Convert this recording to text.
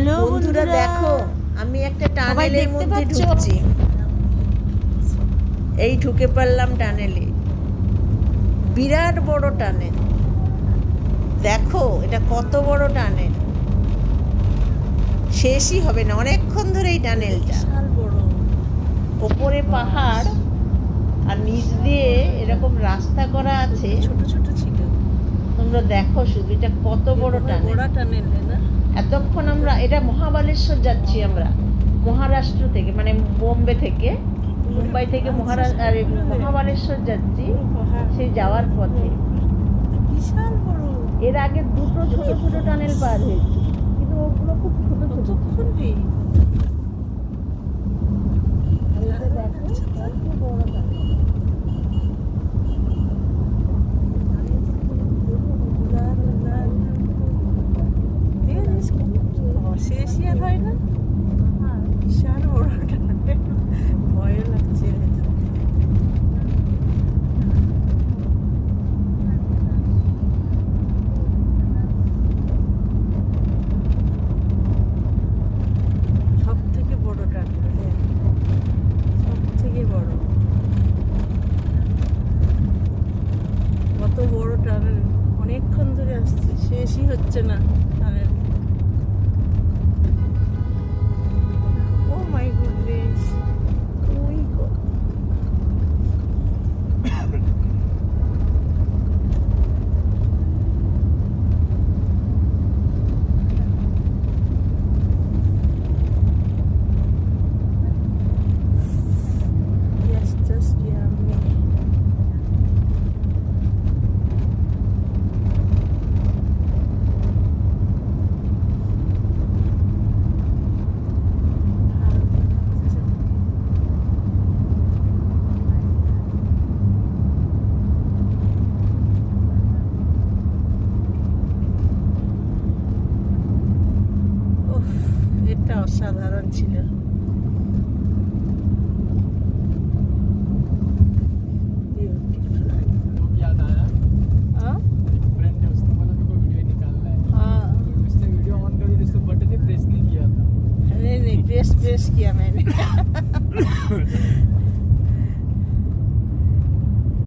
Hello বন্ধুরা দেখো, আমি একটা টানেলের মধ্যে ঢুকছি। এই ঢুকে পড়লাম টানেলে, বিরাট বড় টানেল। দেখো এটা কত বড় টানেল, শেষই হবে না, অনেকক্ষণ ধরে এই টানেলটা। ওপরে পাহাড় আর নিচ দিয়ে এরকম রাস্তা করা আছে, ছোট ছোট ছিল। তোমরা দেখো শুধু এটা কত বড় টানেল। এতক্ষণ আমরা এটা মহাবালেশ্বর যাচ্ছি, আমরা মহারাষ্ট্র থেকে, মানে বোম্বে থেকে, মুম্বাই থেকে মহাবালেশ্বর যাচ্ছি। সেই যাওয়ার পথে বিশাল বড়। এর আগে দুটো ছোট ছোট টানেল পার হয়েছি, কিন্তু ওগুলো খুব ছোট ছোট। কতক্ষণ রে? আর এটা দেখো কত বড় টানেল। শেষই আর হয় না, বিশাল বড় টানেল, ভয় লাগছে ভেতর থেকে। সব থেকে বড় টানেল, সব থেকে বড়। কত বড় টানেল, অনেকক্ষণ ধরে আসছে, শেষই হচ্ছে না টানেল। ও মাই গুডনেস, ওই yes, just yummy. উফ, এটা অসাধারণ ছিল। याद आया हाँ? फ्रेंड ने उसने बोला मेरे को वीडियो निकालना है हाँ, उसने वीडियो ऑन कर दिया तो बटन ही प्रेस नहीं किया था नहीं प्रेस किया मैंने।